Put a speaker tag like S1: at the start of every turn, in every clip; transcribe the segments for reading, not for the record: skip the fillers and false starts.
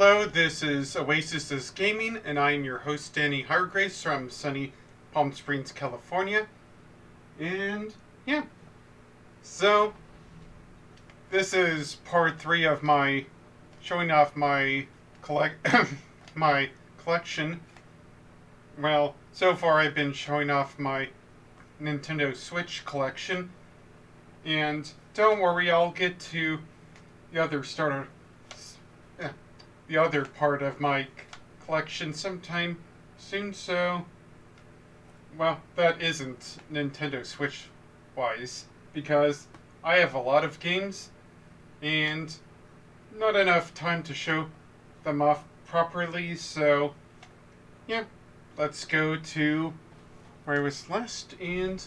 S1: Hello, this is Oasis is Gaming, and I'm your host, Danny Hargraves from sunny Palm Springs, California. And yeah, so this is part 3 of my showing off my my collection. Well, so far I've been showing off my Nintendo Switch collection, and don't worry, I'll get to the other starter the other part of my collection sometime soon, so, well, that isn't Nintendo Switch wise, because I have a lot of games and not enough time to show them off properly, so, yeah, let's go to where I was last, and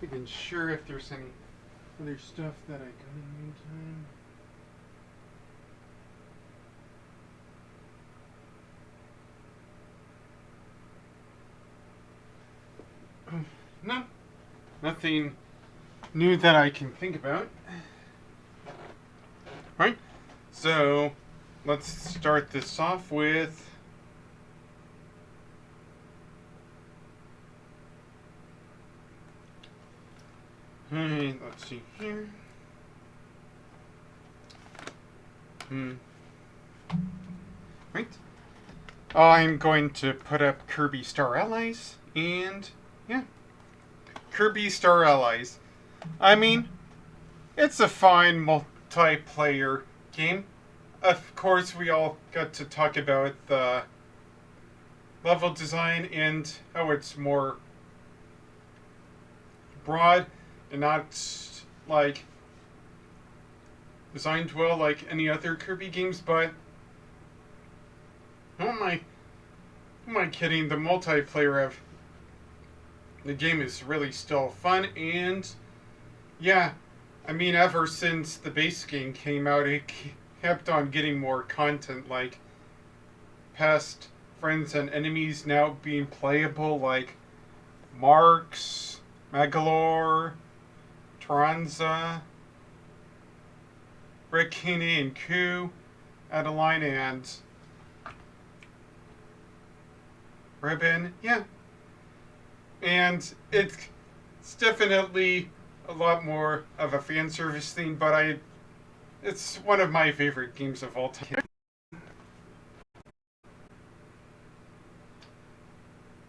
S1: I'm not sure if there's any other stuff that I got in the meantime. No, nothing new that I can think about. Right, so let's start this off with let's see here. Right. I'm going to put up Kirby Star Allies, and yeah, Kirby Star Allies. I mean, it's a fine multiplayer game. Of course, we all got to talk about the level design and how it's more broad and not like designed well like any other Kirby games, but who am I kidding? The multiplayer of the game is really still fun, and yeah, I mean, ever since the base game came out, it kept on getting more content, like past friends and enemies now being playable, like Marx, Magalore, Taranza, Brekini and Ku, Adeline and Ribbon. Yeah. And it's definitely a lot more of a fan service thing, but it's one of my favorite games of all time.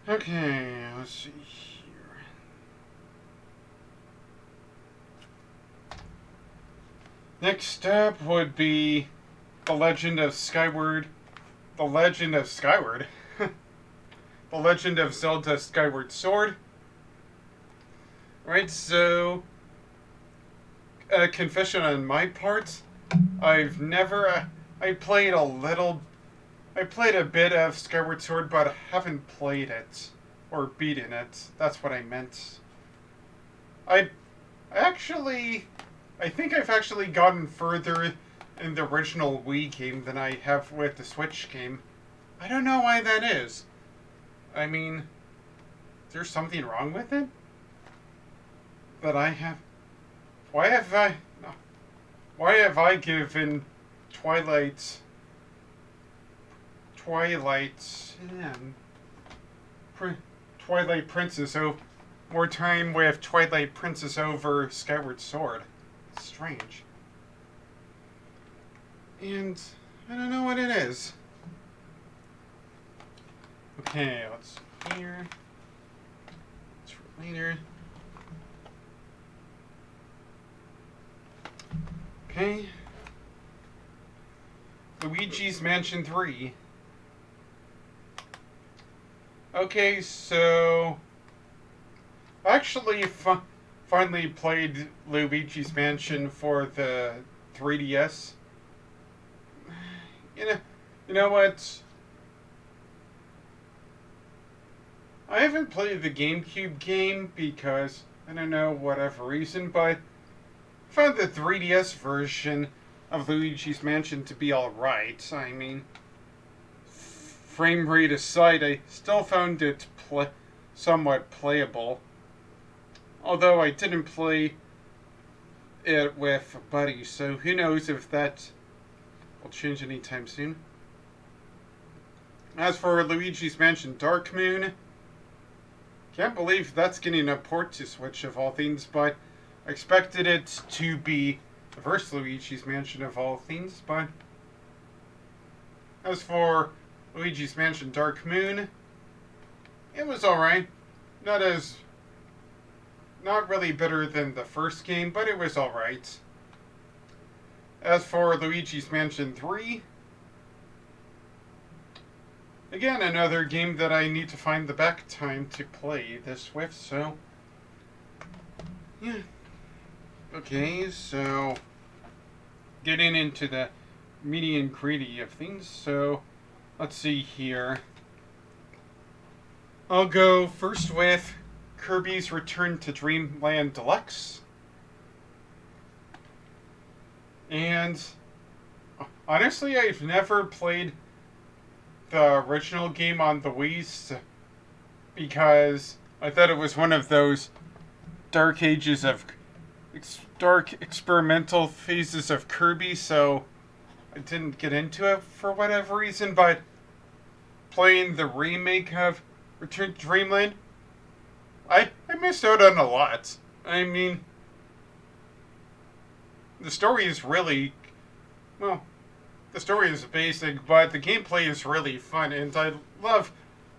S1: Okay, let's see here. Next up would be The Legend of Skyward. The Legend of Skyward? The Legend of Zelda Skyward Sword. Right, so, a confession on my part. I've never. I played a bit of Skyward Sword, but I haven't played it. Or beaten it. That's what I meant. I actually. I think I've actually gotten further in the original Wii game than I have with the Switch game. I don't know why that is. I mean, is there something wrong with it? That I have. Why have I. Why have I given Twilight. Twilight Princess more time with Twilight Princess over Skyward Sword? It's strange. And I don't know what it is. Okay, let's see here. It's for later. Okay. Luigi's Mansion 3. Okay, so I actually finally played Luigi's Mansion for the 3DS. You know what? I haven't played the GameCube game because, I don't know, whatever reason, but I found the 3DS version of Luigi's Mansion to be alright. I mean, frame rate aside, I still found it somewhat playable. Although I didn't play it with a buddy, so who knows if that will change anytime soon. As for Luigi's Mansion Dark Moon, can't believe that's getting a port to Switch of all things, but I expected it to be the first Luigi's Mansion of all things, but as for Luigi's Mansion Dark Moon, it was alright. Not really better than the first game, but it was alright. As for Luigi's Mansion 3, again, another game that I need to find the back time to play this with, so yeah. Okay, so getting into the meaty and greedy of things, so let's see here. I'll go first with Kirby's Return to Dreamland Deluxe. And honestly, I've never played the original game on the Wii because I thought it was one of those dark experimental phases of Kirby, so I didn't get into it for whatever reason, but playing the remake of Return to Dreamland, I missed out on a lot. I mean, the story is really, well, the story is basic, but the gameplay is really fun, and I love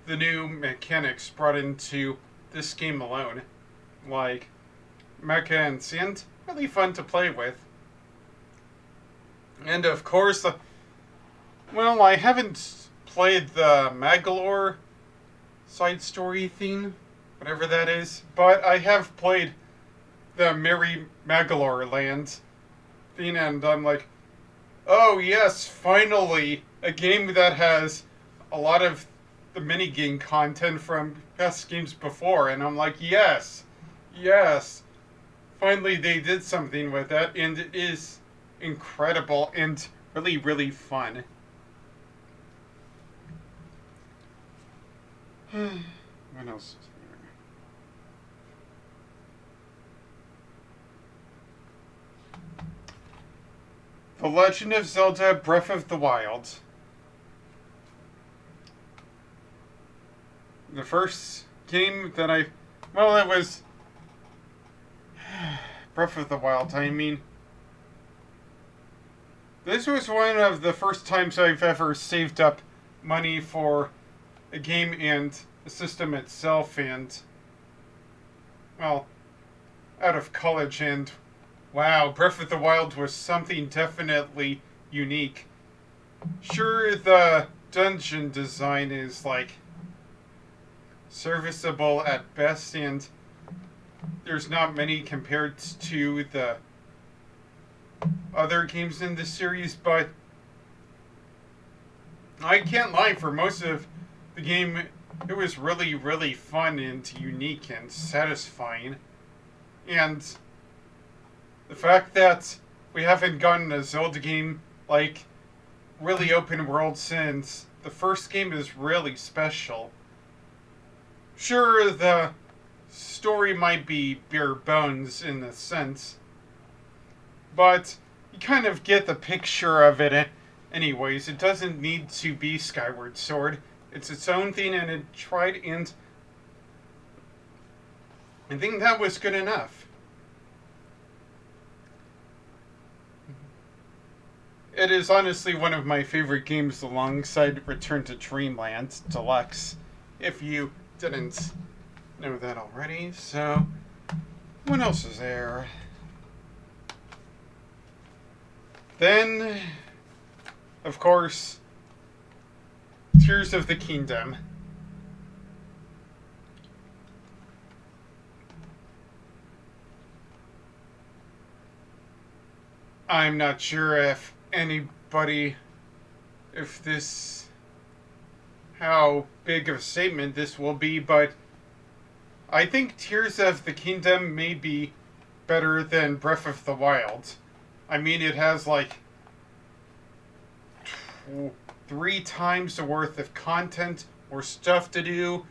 S1: the new mechanics brought into this game alone. Like, Mecha and Sand, really fun to play with. And of course, well, I haven't played the Magolor side story theme, whatever that is, but I have played the Merry Magolor Land thing, and I'm like, oh yes, finally, a game that has a lot of the minigame content from past games before, and I'm like, yes, finally they did something with that, and it is incredible and really, really fun. What else is there? The Legend of Zelda Breath of the Wild. The first game that it was Breath of the Wild. I mean, this was one of the first times I've ever saved up money for a game and the system itself, and, well, out of college, and wow, Breath of the Wild was something definitely unique. Sure, the dungeon design is, like, serviceable at best, and there's not many compared to the other games in the series, but I can't lie, for most of the game, it was really, really fun and unique and satisfying. And the fact that we haven't gotten a Zelda game, like, really open world since the first game is really special. Sure, the story might be bare bones in a sense, but you kind of get the picture of it anyways. It doesn't need to be Skyward Sword. It's its own thing, and it tried, and I think that was good enough. It is honestly one of my favorite games alongside Return to Dreamland Deluxe, if you didn't know that already. So, what else is there? Then, of course, Tears of the Kingdom. I'm not sure if how big of a statement this will be, but I think Tears of the Kingdom may be better than Breath of the Wild. I mean, it has like 3 times the worth of content or stuff to do.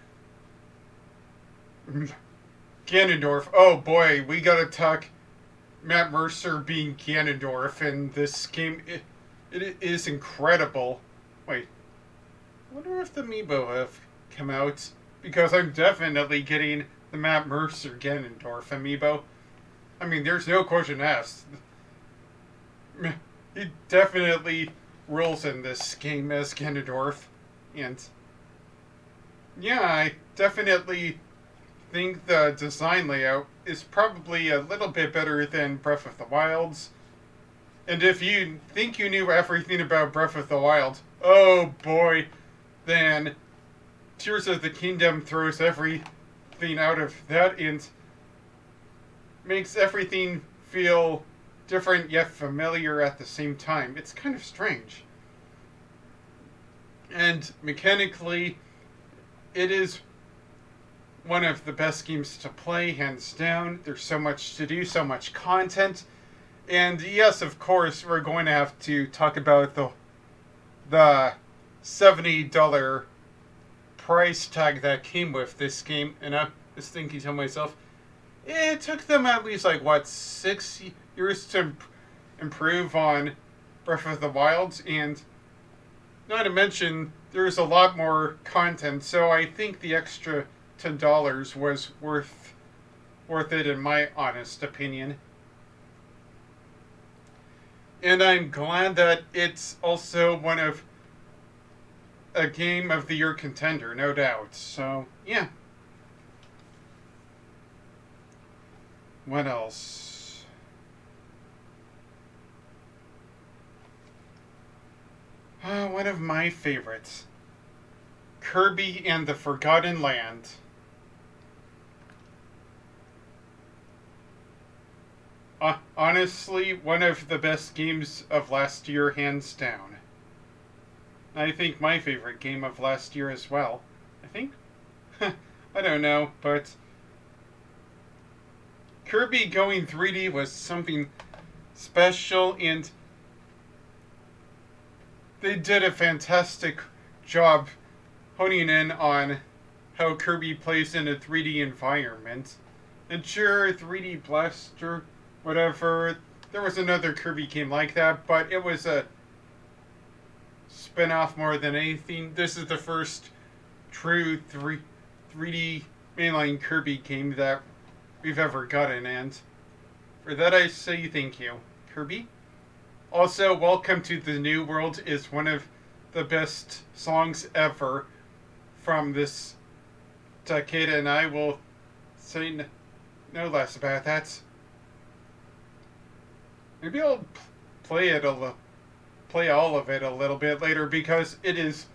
S1: Ganondorf, oh boy, we gotta talk Matt Mercer being Ganondorf in this game. It is incredible. Wait, I wonder if the amiibo have come out, because I'm definitely getting the Matt Mercer Ganondorf amiibo. I mean, there's no question asked. He definitely rules in this game as Ganondorf, and yeah, I definitely think the design layout is probably a little bit better than Breath of the Wild's. And if you think you knew everything about Breath of the Wild, oh boy, then Tears of the Kingdom throws everything out of that and makes everything feel different yet familiar at the same time. It's kind of strange. And mechanically, it is one of the best games to play, hands down. There's so much to do, so much content. And yes, of course, we're going to have to talk about the $70 price tag that came with this game. And I was thinking to myself, it took them at least, like, what, 6 years to improve on Breath of the Wild? And not to mention, there's a lot more content, so I think the extra $10 was worth it in my honest opinion. And I'm glad that it's also one of a Game of the Year contender, no doubt. So, yeah. What else? One of my favorites. Kirby and the Forgotten Land. Honestly, one of the best games of last year, hands down. I think my favorite game of last year as well. I think? I don't know, but Kirby going 3D was something special, and they did a fantastic job honing in on how Kirby plays in a 3D environment. And sure, 3D Blaster, whatever, there was another Kirby game like that, but it was a spin-off more than anything. This is the first true 3D mainline Kirby game that we've ever gotten, and for that I say thank you, Kirby. Also, Welcome to the New World is one of the best songs ever from this decade, and I will say no less about that. Maybe I'll play all of it a little bit later, because it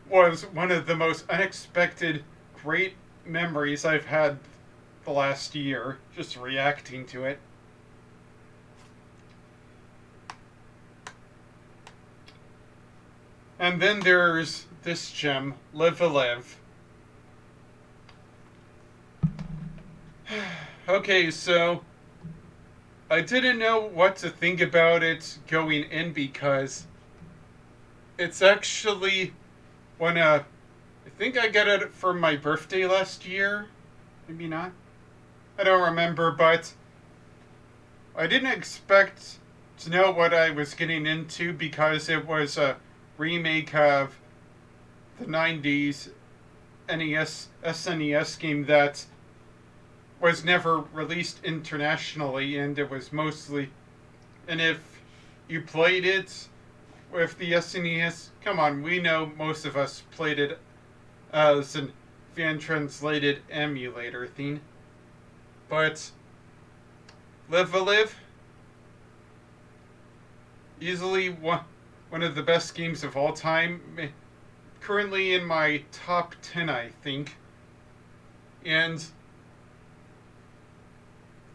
S1: was one of the most unexpected great memories I've had the last year, just reacting to it. And then there's this gem, Live a Live. Okay, so I didn't know what to think about it going in, because it's actually I think I got it for my birthday last year. Maybe not. I don't remember, but I didn't expect to know what I was getting into, because it was a remake of the 90s SNES game that was never released internationally, and it was mostly... And if you played it with the SNES, come on, we know most of us played it as a fan-translated emulator thing. But Live a Live, easily one of the best games of all time. Currently in my top 10, I think. And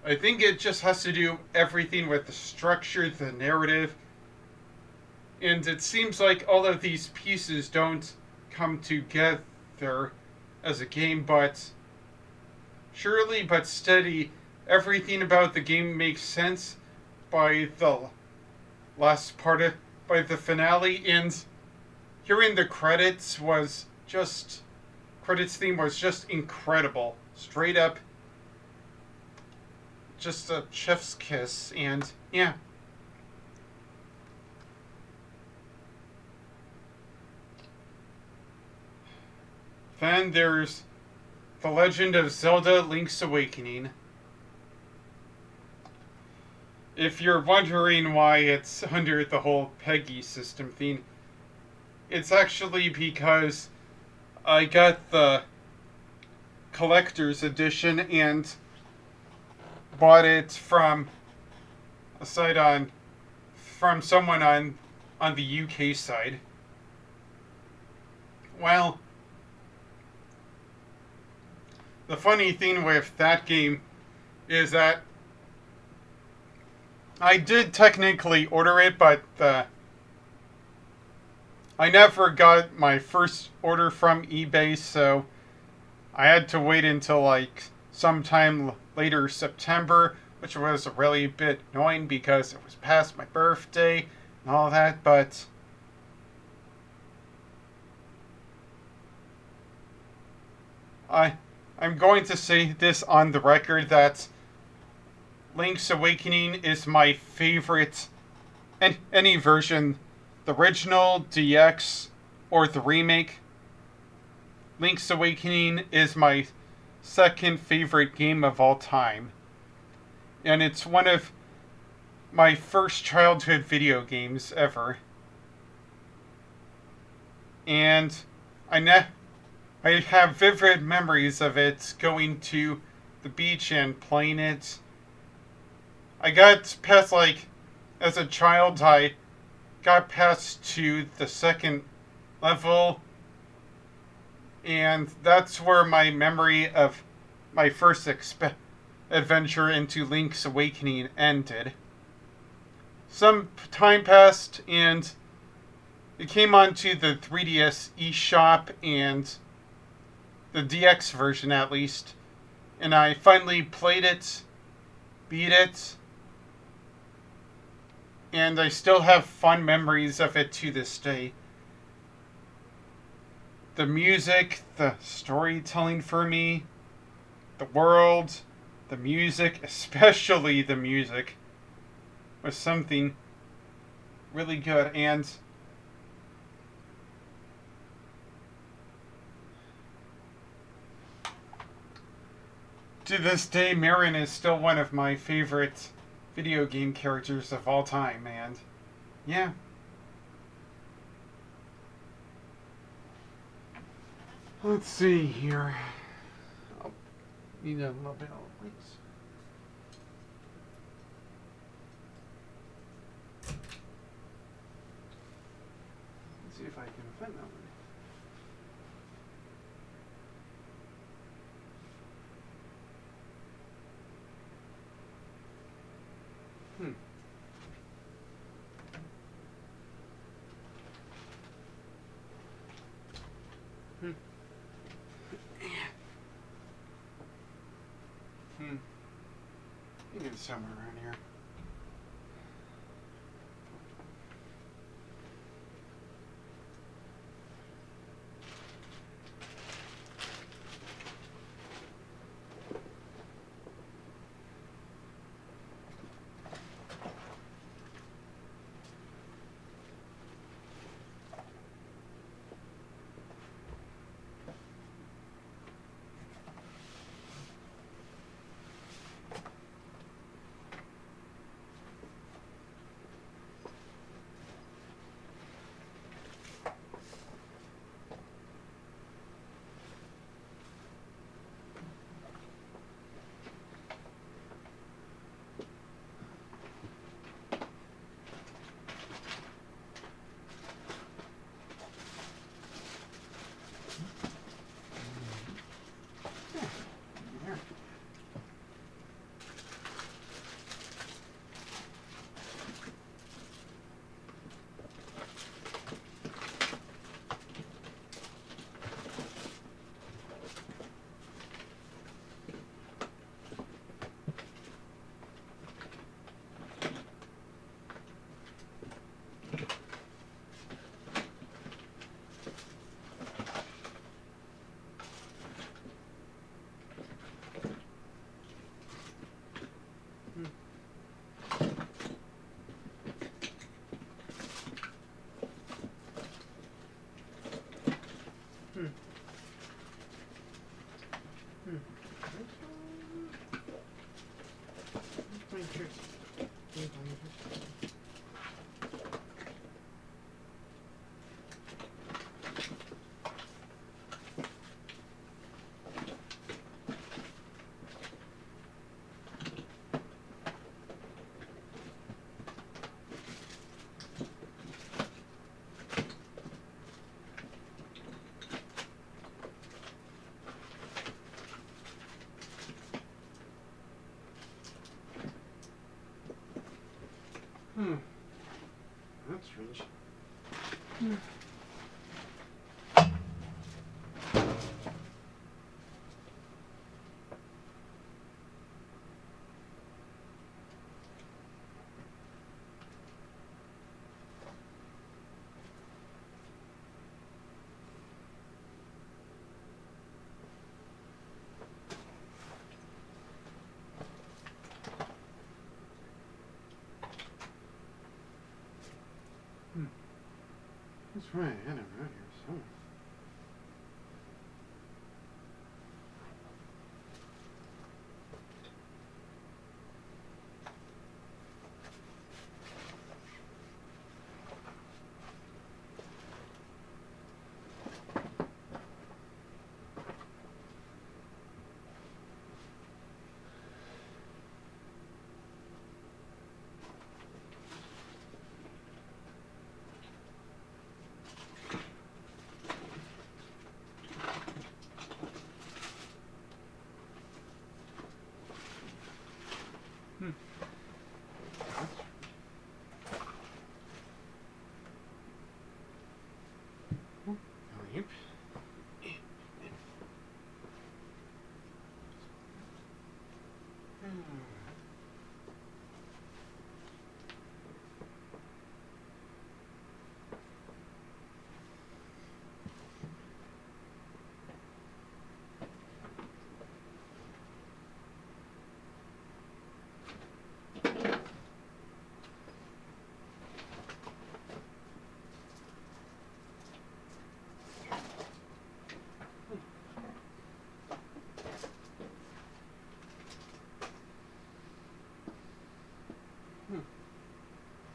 S1: I think it just has to do everything with the structure, the narrative. And it seems like all of these pieces don't come together as a game, but surely but steady, everything about the game makes sense by the last part of, by the finale, and hearing the credits theme was just incredible. Straight up, just a chef's kiss, and yeah. Then there's The Legend of Zelda Link's Awakening. If you're wondering why it's under the whole Peggy system theme, it's actually because I got the collector's edition and bought it from a site from someone on the UK side. Well, the funny thing with that game is that I did technically order it, but I never got my first order from eBay, so I had to wait until like sometime later September, which was really a bit annoying because it was past my birthday and all that, but I'm going to say this on the record that Link's Awakening is my favorite, and any version, the original, DX, or the remake. Link's Awakening is my second favorite game of all time. And it's one of my first childhood video games ever. And I have vivid memories of it going to the beach and playing it. I got past, like, as a child, I got past to the second level, and that's where my memory of my first adventure into Link's Awakening ended. Some time passed, and it came onto the 3DS eShop and the DX version, at least, and I finally played it, beat it, and I still have fond memories of it to this day. The music, the storytelling for me, the world, the music, especially the music, was something really good. And to this day, Marin is still one of my favorite video game characters of all time, and yeah. Let's see here. I'll need a little bit of lights. Let's see if I can find that one. I think it's somewhere around here. Hmm. That's strange. That's right, I had it around here somewhere. Yep.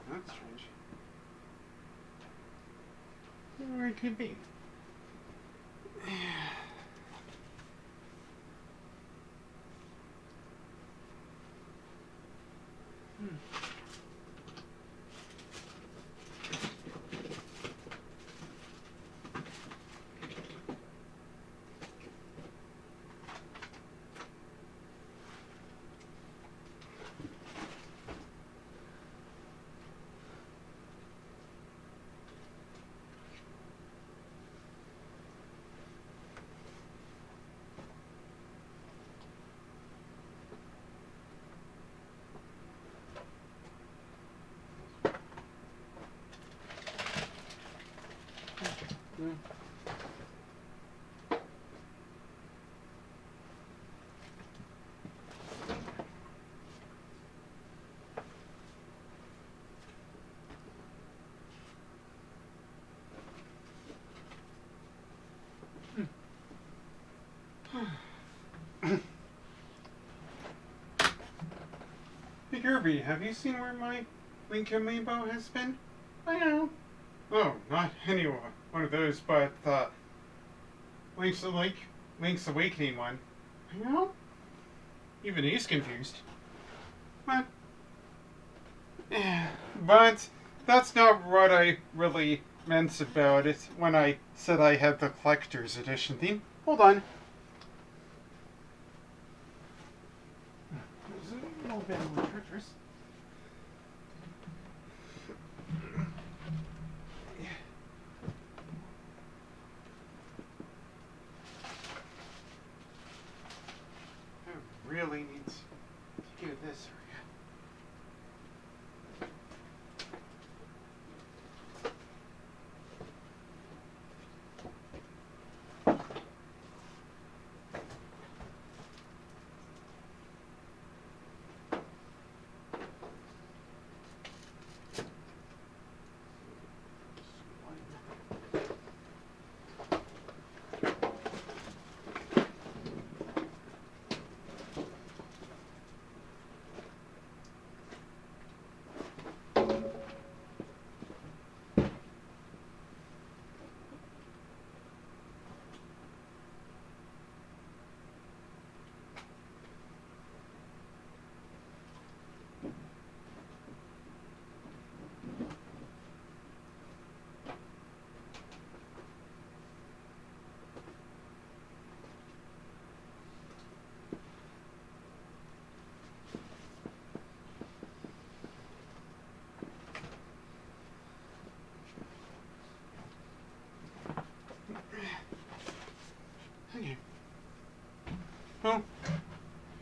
S1: That's strange. Where it could be. Hey Kirby, have you seen where my Link amiibo has been? I know. Oh, not any one of those, but Link's Awakening one. I know. Even he's confused. But, but that's not what I really meant about it when I said I had the collector's edition theme. Hold on. There's a little bit more treacherous. I really need to get this area.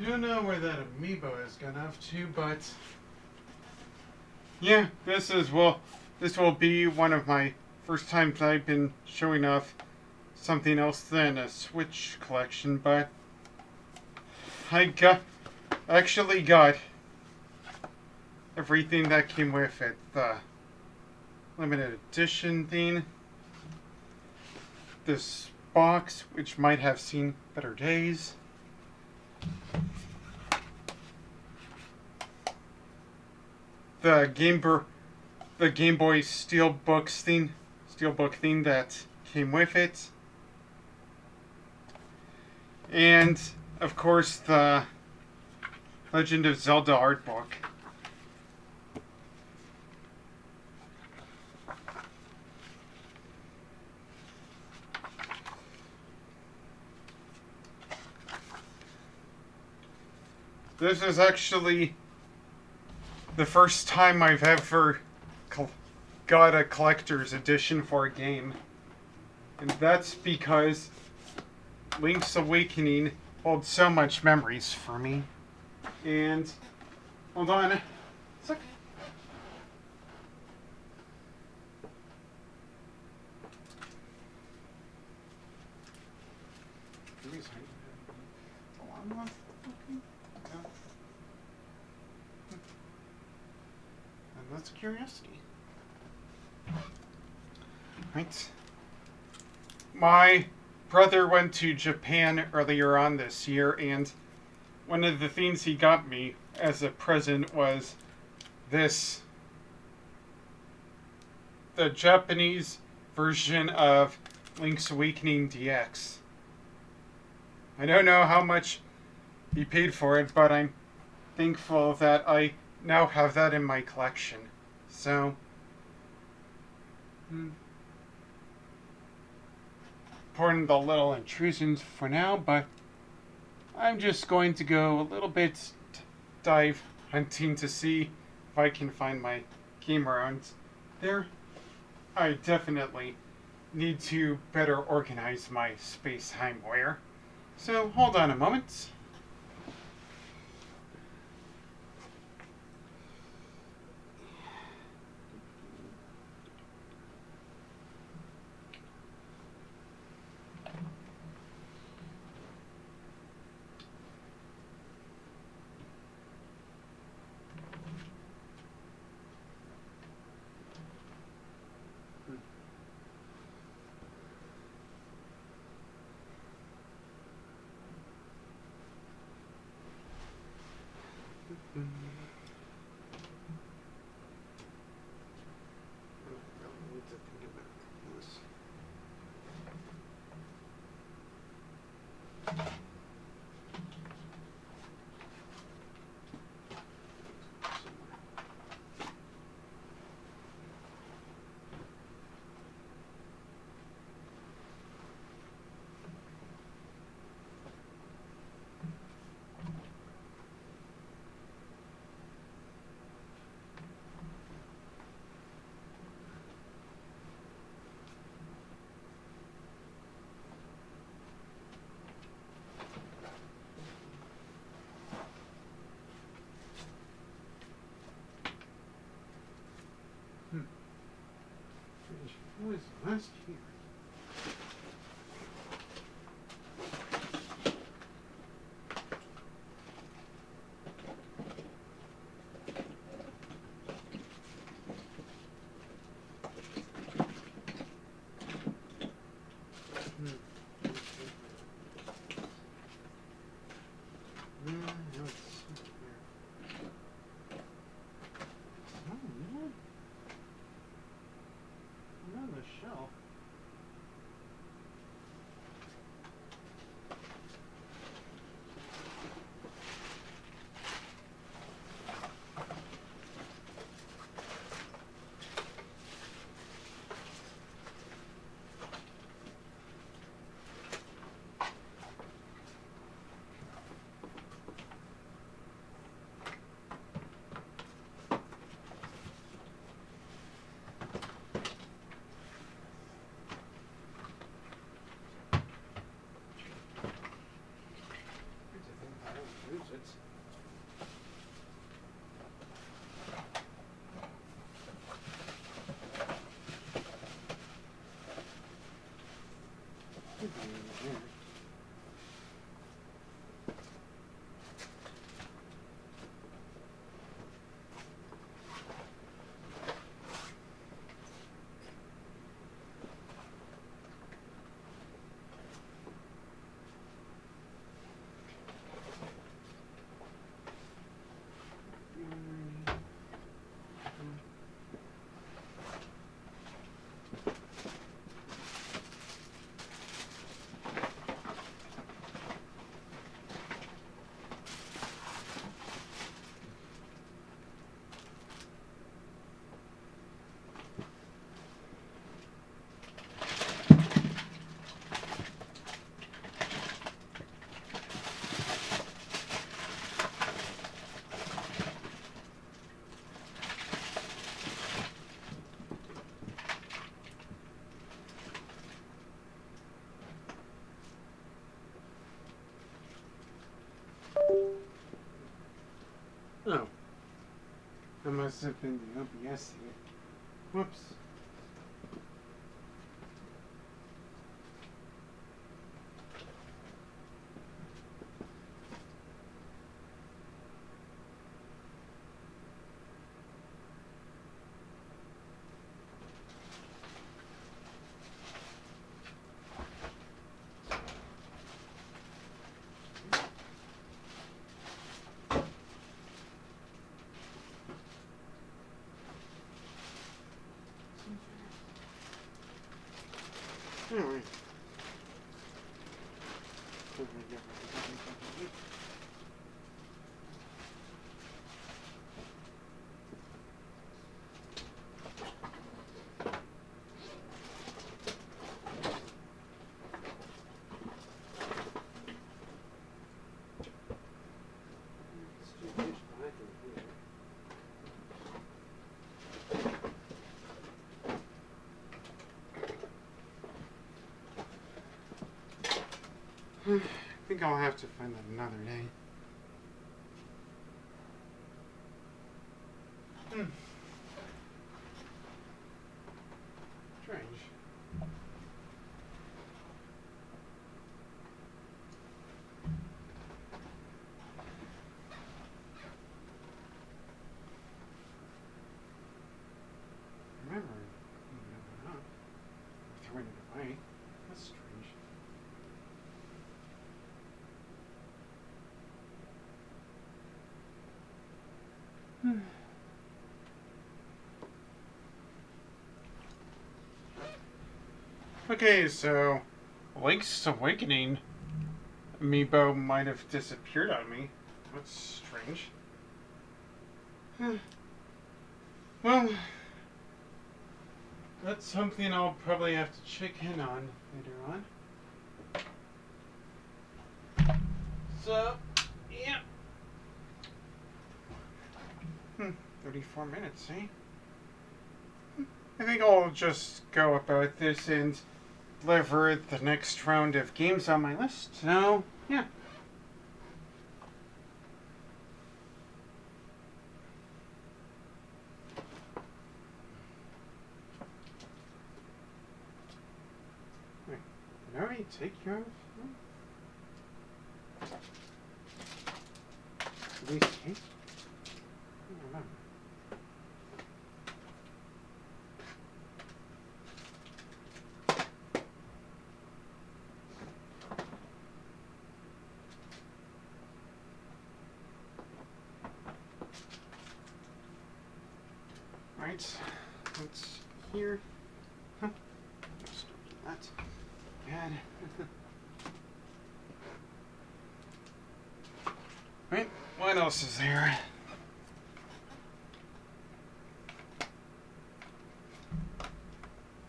S1: don't know where that amiibo has gone off to, but yeah, this will be one of my first times I've been showing off something else than a Switch collection, but actually got everything that came with it. The limited edition thing, this box, which might have seen better days, the Game Boy Steelbook thing that came with it, and of course the Legend of Zelda art book. This is actually the first time I've ever got a collector's edition for a game. And that's because Link's Awakening holds so much memories for me. And, hold on a sec. That's a curiosity. Right. My brother went to Japan earlier on this year, and one of the things he got me as a present was the Japanese version of Link's Awakening DX. I don't know how much he paid for it, but I'm thankful that I now have that in my collection. So, pardon the little intrusions for now, but I'm just going to go a little bit dive hunting to see if I can find my game around there. I definitely need to better organize my space-time wear. So, hold on a moment. What was last year? On the shelf. must have been the OBS thing. Whoops. Anyway. I think I'll have to find that another day. Strange. Remember, never up. Throwing it away. That's strange. Okay, so Link's Awakening amiibo might have disappeared on me. That's strange. Well, that's something I'll probably have to check in on later on. So, yeah. 34 minutes, eh? I think I'll just go about this and deliver the next round of games on my list. So, yeah. Wait, did I already take care of these games? I don't remember. Right, let's here. Huh. Let's do that. Bad. Right, what else is there?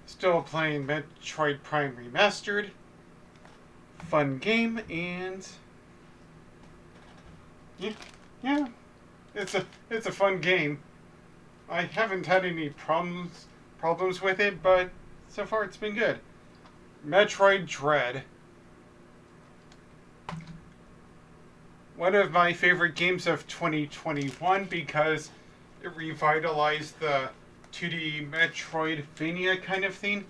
S1: Still playing Metroid Prime Remastered. Fun game, and yeah, it's a fun game. I haven't had any problems with it, but so far it's been good. Metroid Dread. One of my favorite games of 2021 because it revitalized the 2D Metroidvania kind of thing.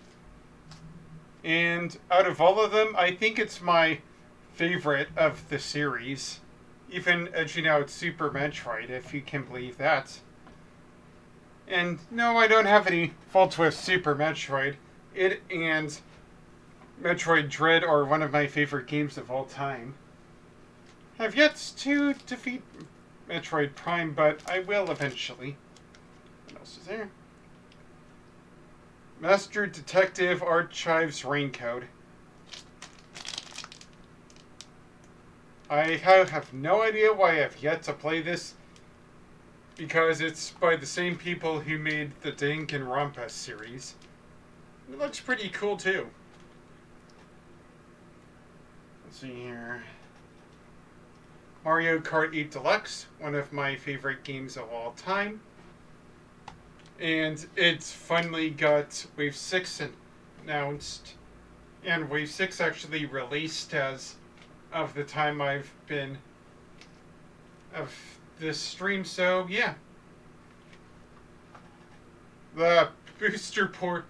S1: And out of all of them, I think it's my favorite of the series. Even edging out Super Metroid, if you can believe that. And no, I don't have any faults with Super Metroid. It and Metroid Dread are one of my favorite games of all time. Have yet to defeat Metroid Prime, but I will eventually. What else is there? Master Detective Archives Raincode. I have no idea why I've yet to play this, because it's by the same people who made the Danganronpa series. It looks pretty cool too. Let's see here. Mario Kart 8 Deluxe, one of my favorite games of all time. And it's finally got Wave 6 announced. And Wave 6 actually released as of the time I've been of this stream, so yeah. the booster port,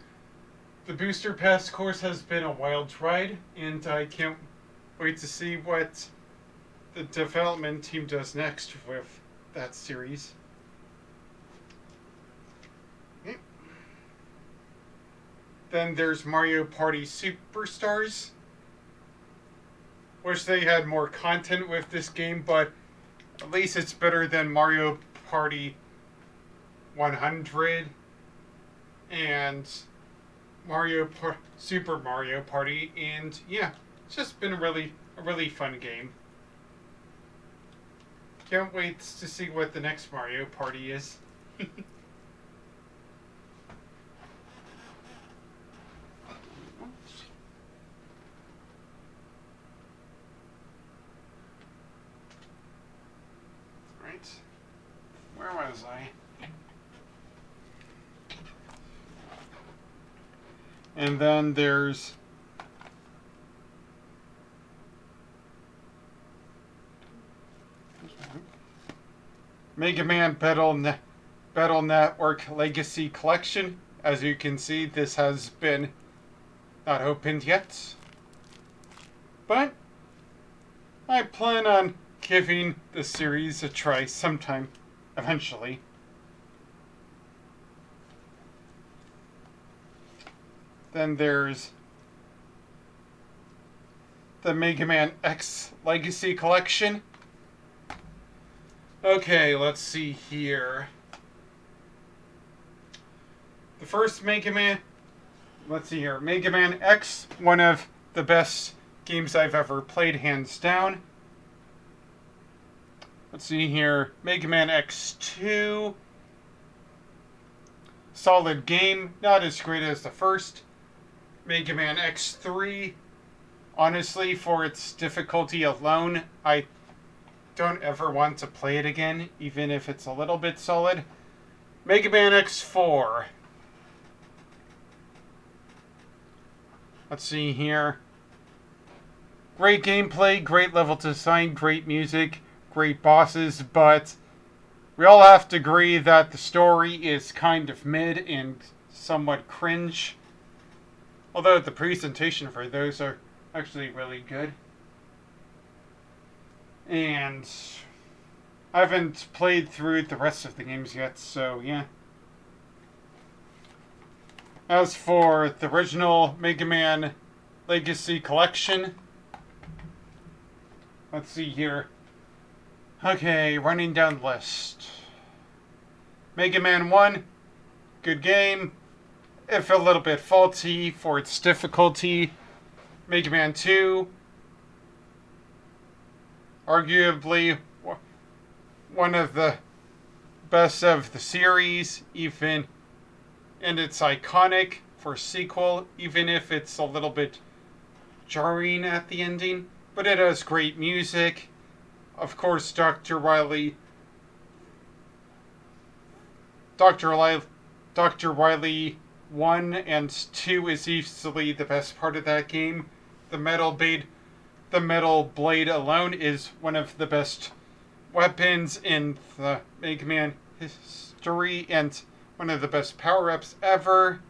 S1: the booster pass course has been a wild ride, and I can't wait to see what the development team does next with that series. Okay. Then there's Mario Party Superstars. Wish they had more content with this game, but at least it's better than Mario Party 100 and Super Mario Party, and yeah, it's just been a really fun game. Can't wait to see what the next Mario Party is. Right. Where was I? And then there's Mega Man Battle Network Legacy Collection. As you can see, this has been not opened yet, but I plan on giving the series a try sometime eventually. Then there's the Mega Man X Legacy Collection. Okay, let's see here. The first Mega Man, let's see here. Mega Man X, one of the best games I've ever played, hands down. Let's see here. Mega Man X2. Solid game, not as great as the first. Mega Man X3. Honestly, for its difficulty alone, I don't ever want to play it again, even if it's a little bit solid. Mega Man X4. Let's see here. Great gameplay, great level design, great music, great bosses, but we all have to agree that the story is kind of mid and somewhat cringe. Although the presentation for those are actually really good. And I haven't played through the rest of the games yet, so yeah. As for the original Mega Man Legacy Collection, let's see here. Okay, running down the list. Mega Man 1, good game, if a little bit faulty for its difficulty. Mega Man 2, arguably one of the best of the series, even, and it's iconic for sequel, even if it's a little bit jarring at the ending. But it has great music. Of course, Dr. Wily 1 and 2 is easily the best part of that game. The Metal Blade alone is one of the best weapons in the Mega Man history and one of the best power-ups ever.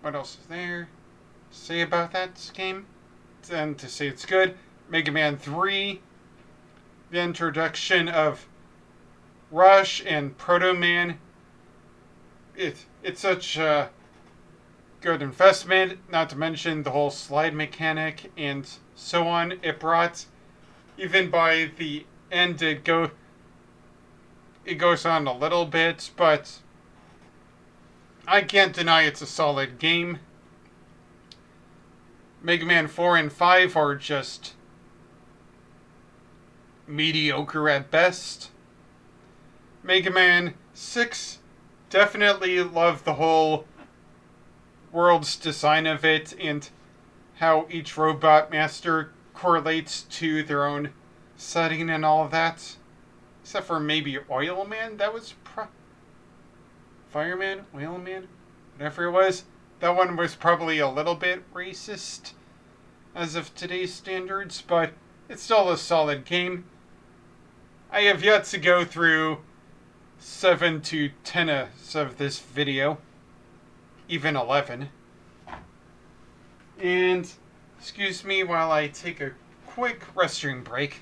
S1: What else is there to say about that game? And to say it's good. Mega Man 3, the introduction of Rush and Proto Man. It's such a good investment, not to mention the whole slide mechanic and so on it brought. Even by the end, it goes on a little bit, but I can't deny it's a solid game. Mega Man 4 and 5 are just mediocre at best. Mega Man 6, definitely love the whole world's design of it and how each robot master correlates to their own setting and all of that. Except for maybe Oil Man, that was Fireman, Oil Man, whatever it was. That one was probably a little bit racist as of today's standards, but it's still a solid game. I have yet to go through 7 to 10 of this video, even 11. And excuse me while I take a quick restroom break.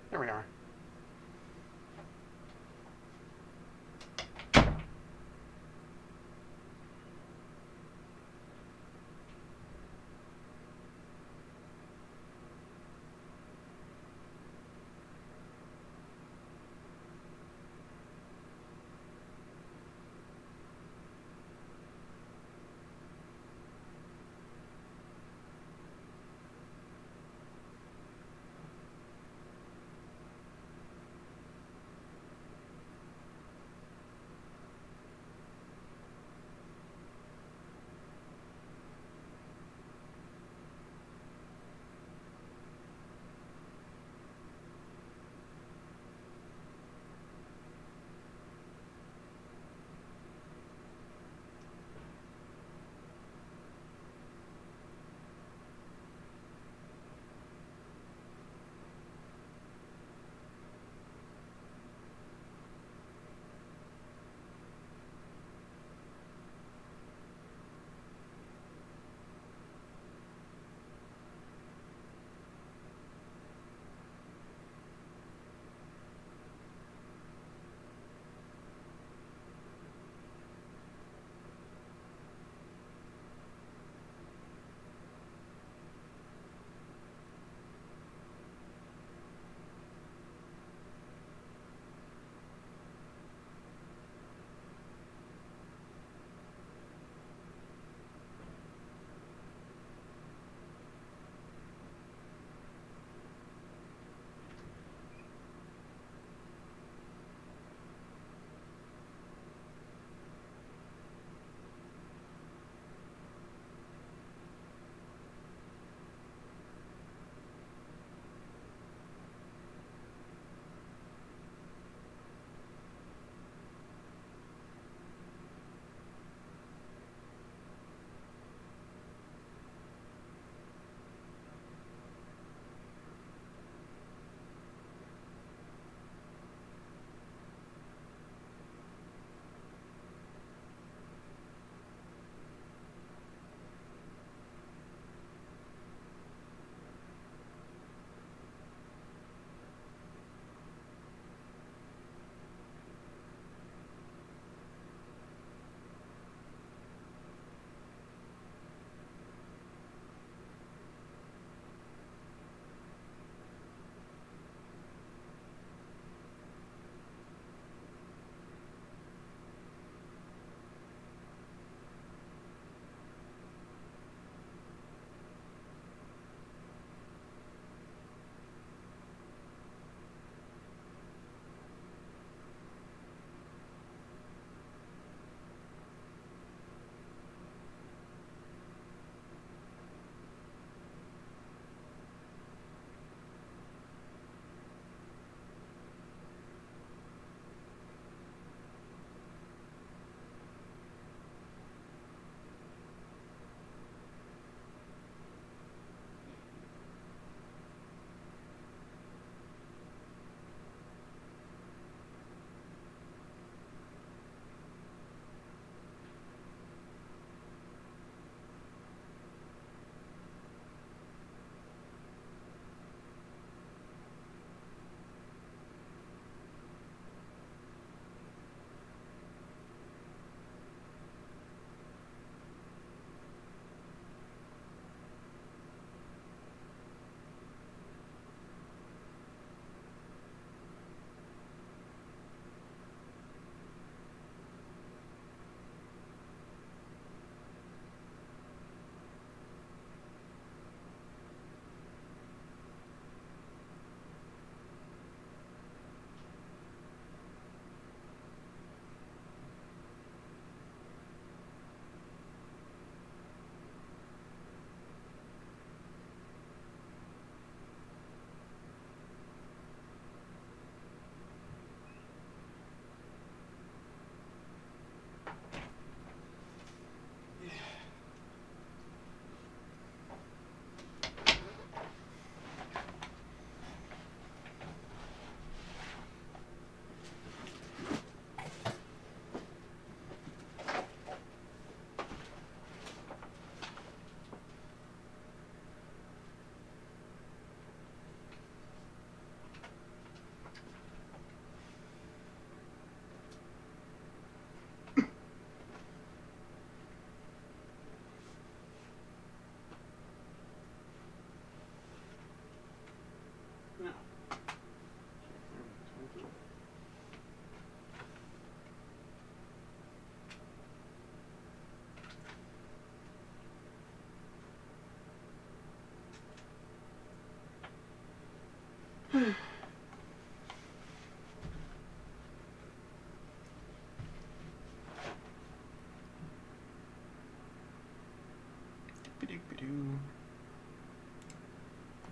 S1: There we are.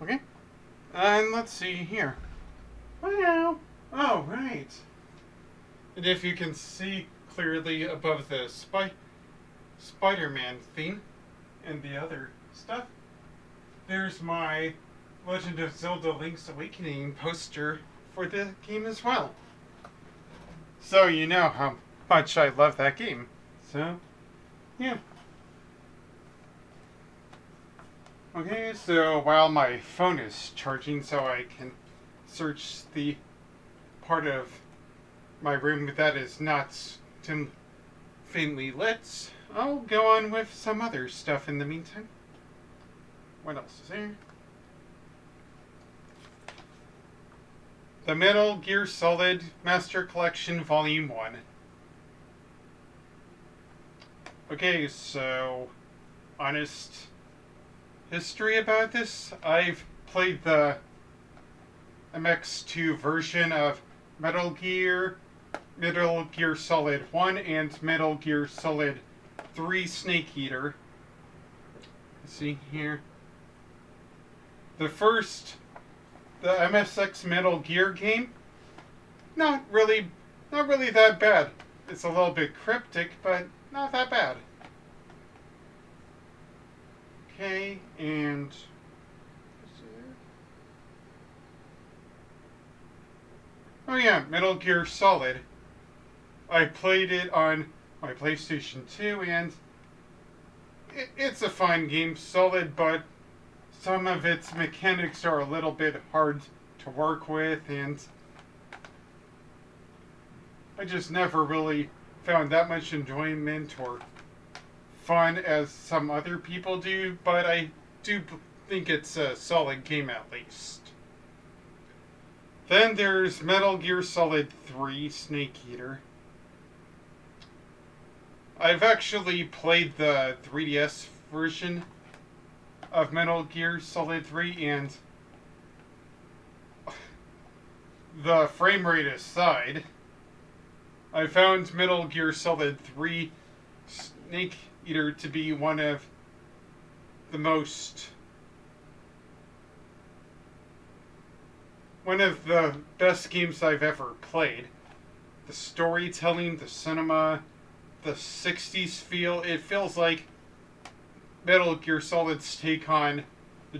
S1: Okay. And let's see here. Wow. Oh, right. And if you can see clearly above the Spider-Man theme and the other stuff, there's my Legend of Zelda Link's Awakening poster for the game as well. So you know how much I love that game. So, yeah. Okay, so while my phone is charging so I can search the part of my room that is not faintly lit, I'll go on with some other stuff in the meantime. What else is there? The Metal Gear Solid Master Collection Volume 1. Okay, so honest history about this. I've played the MX2 version of Metal Gear Solid 1, and Metal Gear Solid 3 Snake Eater. Let's see here. The MSX Metal Gear game, not really that bad. It's a little bit cryptic, but not that bad. Okay, and oh yeah, Metal Gear Solid. I played it on my PlayStation 2, and it's a fine game, solid, but some of its mechanics are a little bit hard to work with, and I just never really found that much enjoyment or fun as some other people do, but I do think it's a solid game at least. Then there's Metal Gear Solid 3 Snake Eater. I've actually played the 3DS version of Metal Gear Solid 3, and the frame rate aside, I found Metal Gear Solid 3 Snake Eater to be one of the best games I've ever played. The storytelling, the cinema, the 60s feel, it feels like Metal Gear Solid's take on the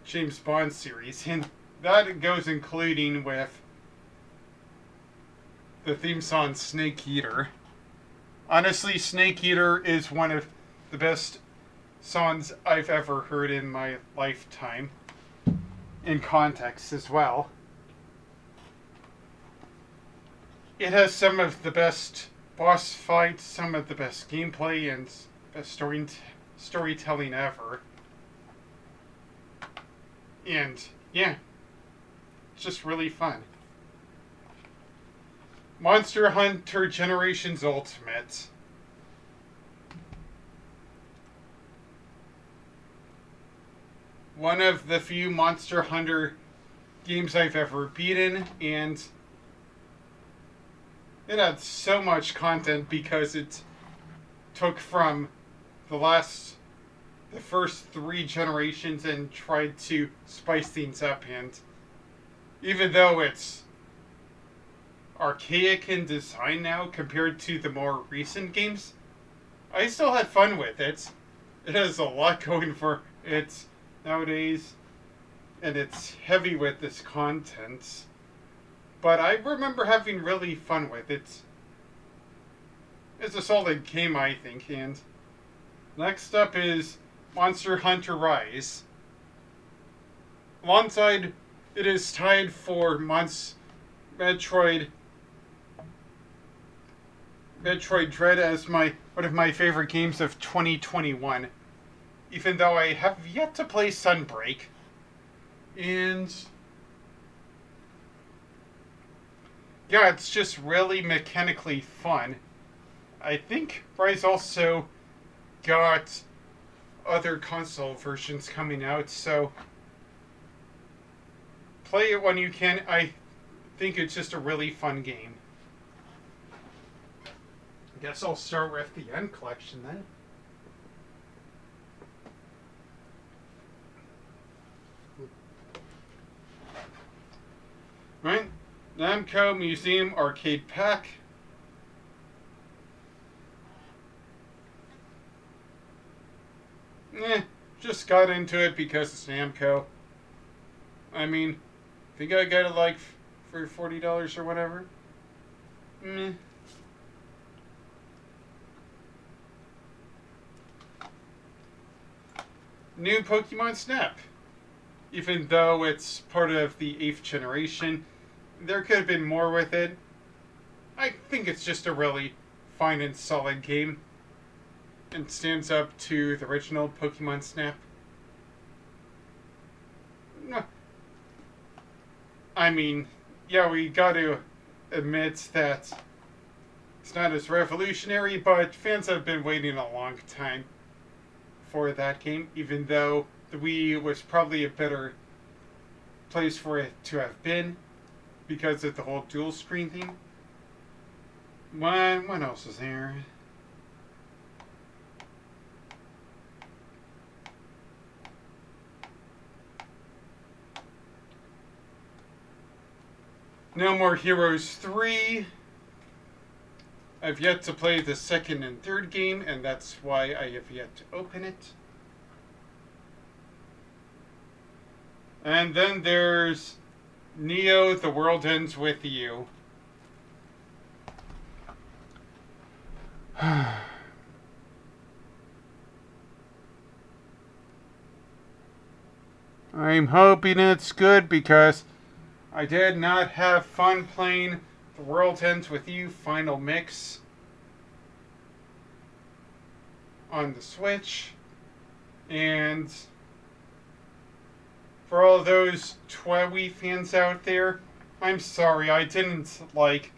S1: James Bond series, and that goes including with the theme song Snake Eater. Honestly, Snake Eater is one of the best songs I've ever heard in my lifetime, in context as well. It has some of the best boss fights, some of the best gameplay, and best storytelling ever. And yeah, it's just really fun. Monster Hunter Generations Ultimate. One of the few Monster Hunter games I've ever beaten, and it had so much content because it took from the first 3 generations and tried to spice things up, and even though it's archaic in design now compared to the more recent games, I still had fun with it. It has a lot going for it nowadays, and it's heavy with this content, but I remember having really fun with it. It's a solid game, I think. And next up is Monster Hunter Rise. Alongside, it is tied for Metroid Dread as one of my favorite games of 2021, even though I have yet to play Sunbreak. And yeah, it's just really mechanically fun. I think Rise also got other console versions coming out, so play it when you can. I think it's just a really fun game. I guess I'll start with the End collection then. Right? Namco Museum Arcade Pack. Just got into it because it's Namco. I mean, think I got it like for $40 or whatever. Meh. New Pokemon Snap. Even though it's part of the 8th generation, there could have been more with it. I think it's just a really fine and solid game. And stands up to the original Pokemon Snap. I mean, yeah, we got to admit that it's not as revolutionary, but fans have been waiting a long time for that game, even though the Wii was probably a better place for it to have been because of the whole dual screen thing. What else is there? No More Heroes 3. I've yet to play the second and third game, and that's why I have yet to open it. And then there's Neo, The World Ends With You. I'm hoping it's good because I did not have fun playing The World Ends With You Final Mix on the Switch. And for all those Wii fans out there, I'm sorry, I didn't like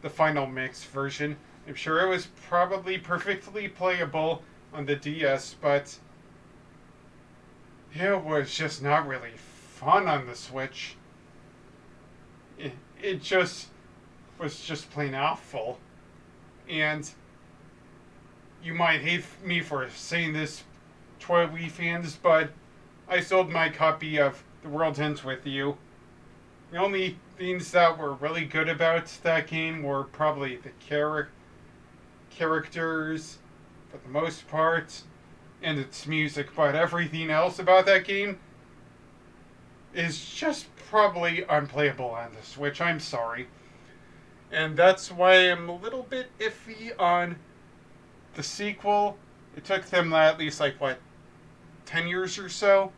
S1: the Final Mix version. I'm sure it was probably perfectly playable on the DS, but it was just not really fun on the Switch. It just was just plain awful. And you might hate me for saying this, Wii fans, but I sold my copy of The World Ends With You. The only things that were really good about that game were probably the characters, for the most part, and its music, but everything else about that game is just probably unplayable on the Switch. I'm sorry. And that's why I'm a little bit iffy on the sequel. It took them at least, 10 years or so.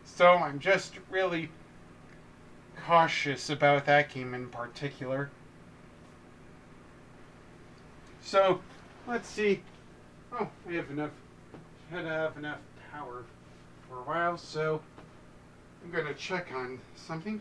S1: So I'm just really cautious about that game in particular. So, let's see. Oh, I have enough. Had to have enough power for a while, so I'm going to check on something.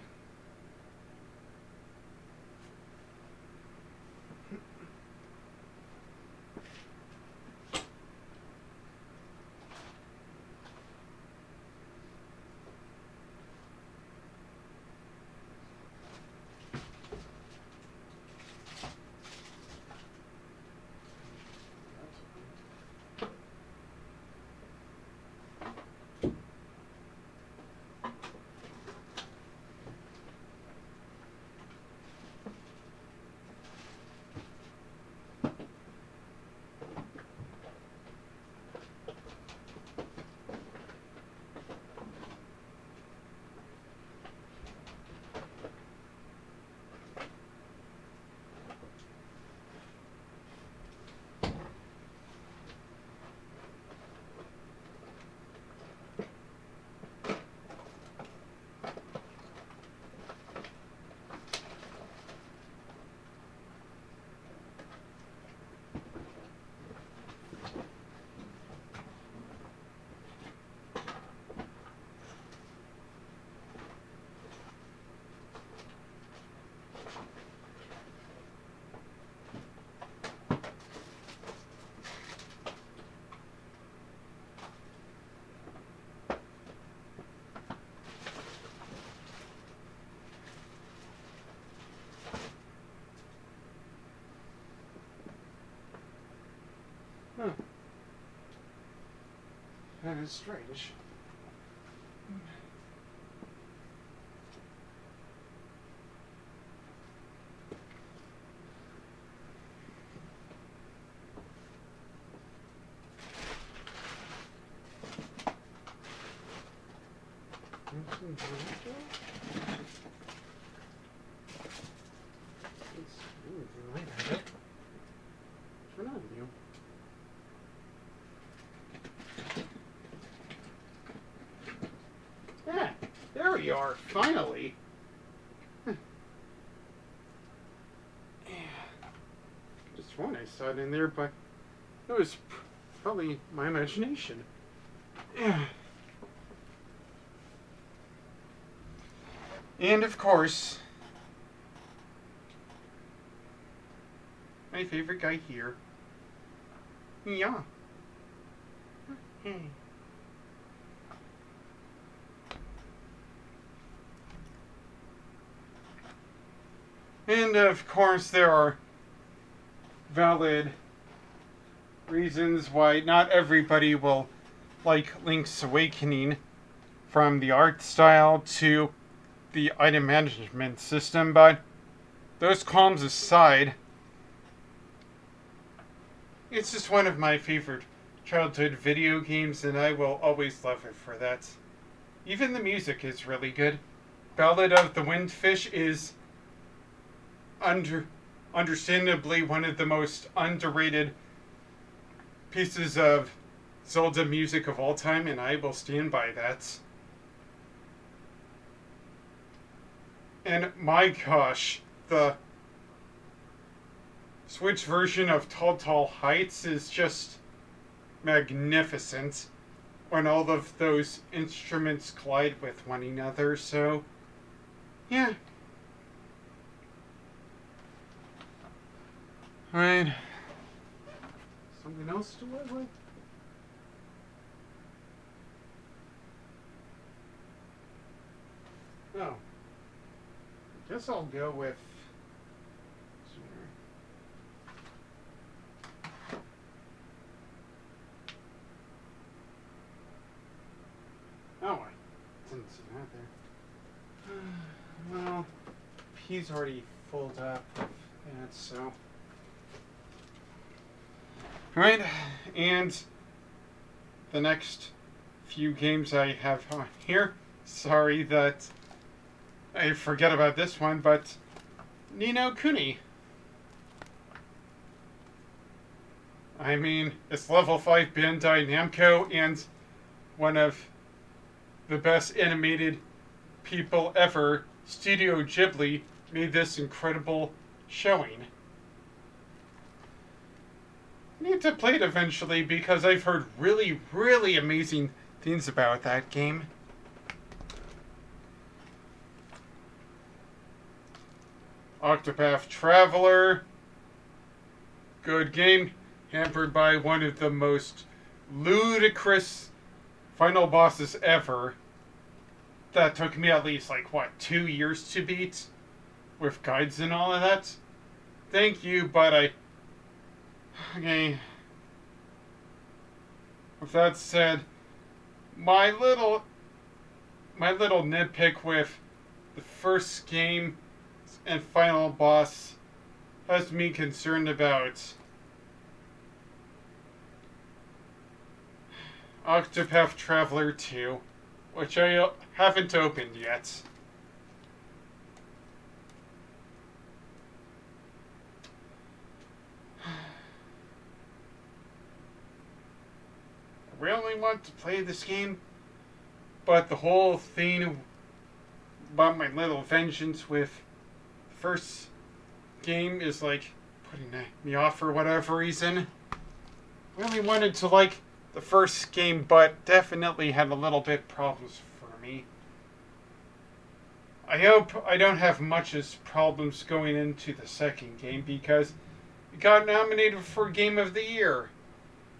S1: is strange. Turn on you. Yeah, there we are, finally. Yeah. Just sworn I saw it in there, but it was probably my imagination. Yeah. And of course, my favorite guy here. Yeah. Hey. And of course, there are valid reasons why not everybody will like Link's Awakening, from the art style to the item management system, but those qualms aside, it's just one of my favorite childhood video games, and I will always love it for that. Even the music is really good. Ballad of the Windfish is understandably one of the most underrated pieces of Zelda music of all time, and I will stand by that. And my gosh, the Switch version of Tall Tall Heights is just magnificent when all of those instruments collide with one another, so yeah. Alright. Something else to live with? Oh. I guess I'll go with... Oh, I didn't see that there. Well, he's already filled up with that, so... Alright, and the next few games I have on here, sorry that I forget about this one, but Ni no Kuni. I mean, it's level 5 Bandai Namco, and one of the best animated people ever, Studio Ghibli, made this incredible showing. I need to play it eventually because I've heard really, really amazing things about that game. Octopath Traveler. Good game. Hampered by one of the most ludicrous final bosses ever. That took me at least, 2 years to beat? With guides and all of that? Thank you, but okay. With that said, my little nitpick with the first game and final boss has me concerned about Octopath Traveler 2, which I haven't opened yet. I really want to play this game, but the whole thing about my little vengeance with the first game is putting me off for whatever reason. Really wanted to like the first game, but definitely had a little bit problems for me. I hope I don't have much as problems going into the second game because it got nominated for Game of the Year.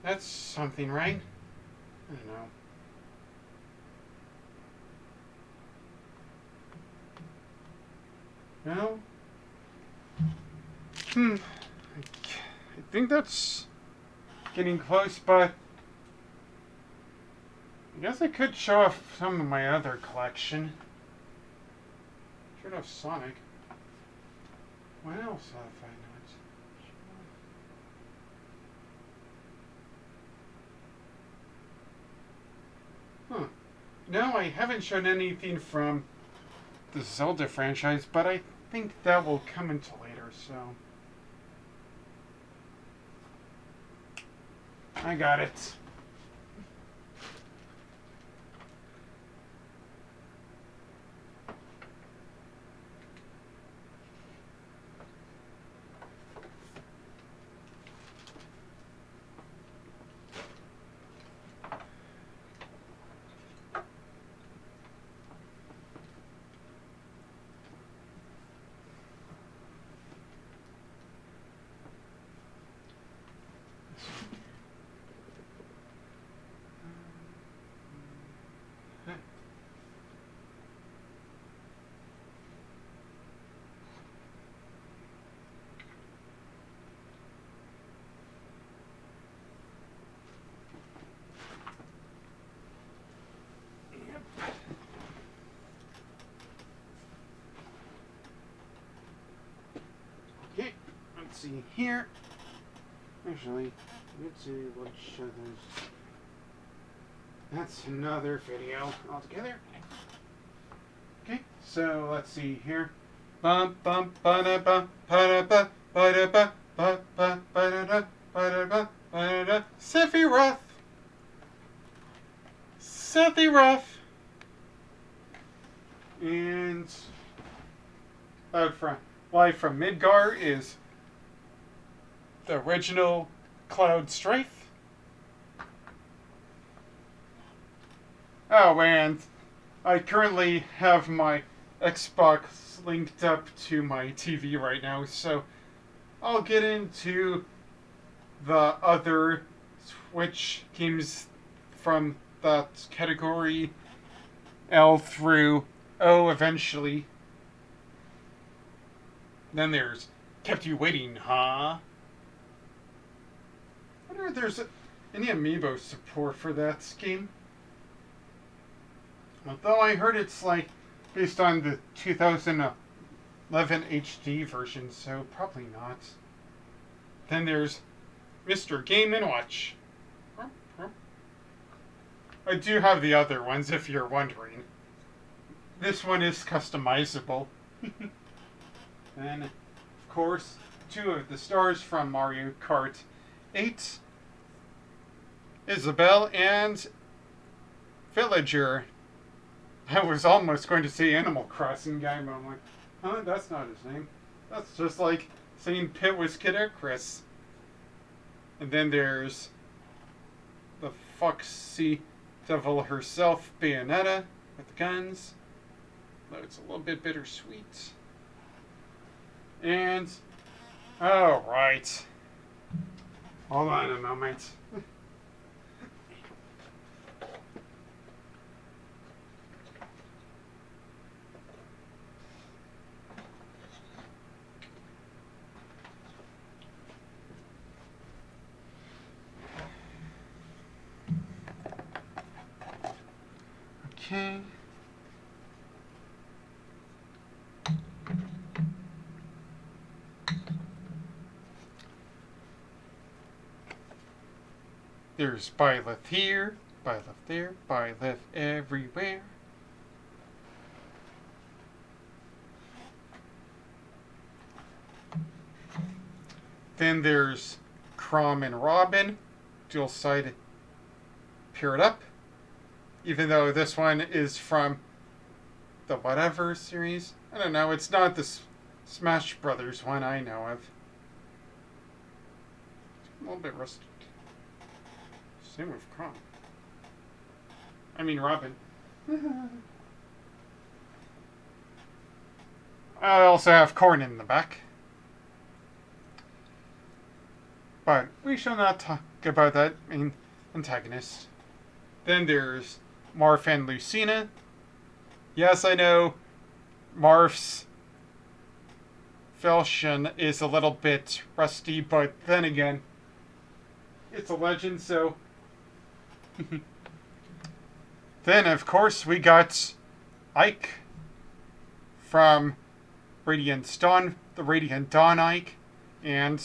S1: That's something, right? I don't know. No? I think that's getting close, but guess I could show off some of my other collection. Should have Sonic. What else have I not? Huh. No, I haven't shown anything from the Zelda franchise, but I think that will come until later, so. I got it. Okay, let's see here. Actually, let's see what show those. That's another video altogether. Okay, so let's see here. Bum bum ba da ba da ba ba da ba ba ba ba da da ba da ba ba da. Sephiroth. Sephiroth. And live from Midgar is the original Cloud Strife. Oh, and I currently have my Xbox linked up to my TV right now, so I'll get into the other Switch games from that category L through O eventually. Then there's Kept You Waiting, huh? I wonder if there's any amiibo support for that game. Although I heard it's like based on the 2011 HD version, so probably not. Then there's Mr. Game & Watch. I do have the other ones if you're wondering. This one is customizable. And, of course, 2 of the stars from Mario Kart 8. Isabelle and Villager. I was almost going to say Animal Crossing guy, but I'm like, huh, that's not his name. That's just like saying Pit was Kid Icarus. And then there's the Foxy Devil herself, Bayonetta, with the guns. Though it's a little bit bittersweet. And, oh, right. Hold on a moment. Okay. There's Byleth here, Byleth there, Byleth everywhere. Then there's Chrom and Robin, dual side paired up. Even though this one is from the whatever series. I don't know, it's not the Smash Brothers one I know of. A little bit rusted. Same with Chrom. I mean Robin. I also have Corn in the back. But we shall not talk about that main antagonist. Then there's Marth and Lucina. Yes, I know Marth's Falchion is a little bit rusty, but then again, it's a legend, so... Then, of course, we got Ike from Radiant Dawn, the Radiant Dawn Ike, and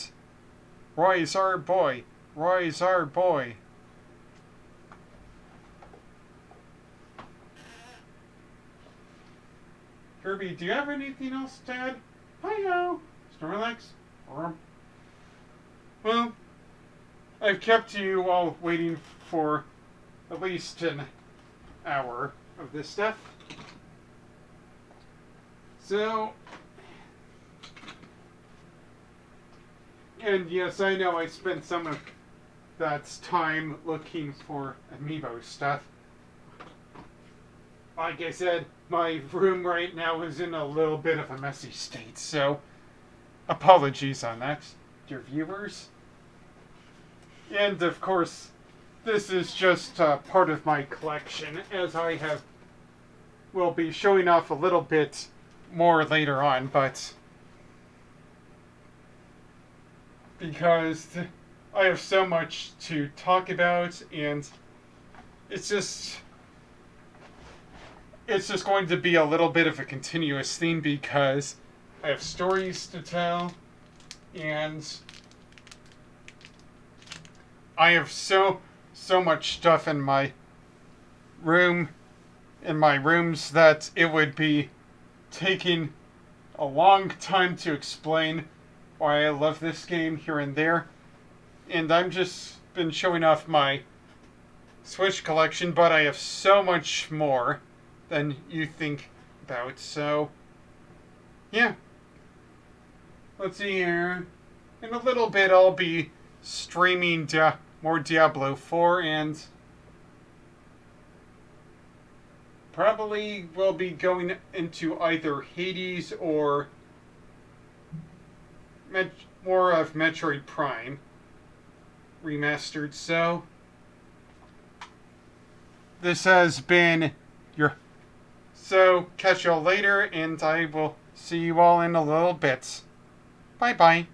S1: Roy's our boy. Roy's our boy. Kirby, do you have anything else to add? Hi-yo! Snorlax? Well, I've kept you all waiting for at least an hour of this stuff. So, and yes, I know I spent some of that time looking for amiibo stuff. Like I said, my room right now is in a little bit of a messy state, so apologies on that, dear viewers. And of course, this is just part of my collection, as I will be showing off a little bit more later on, but because I have so much to talk about, and it's just going to be a little bit of a continuous theme because I have stories to tell, and I have so much stuff in my rooms that it would be taking a long time to explain why I love this game here and there. And I'm just been showing off my Switch collection, but I have so much more than you think about, so yeah. Let's see here. In a little bit I'll be streaming more Diablo 4, and probably will be going into either Hades or more of Metroid Prime Remastered. So this has been your... So catch y'all later, and I will see you all in a little bit. Bye-bye.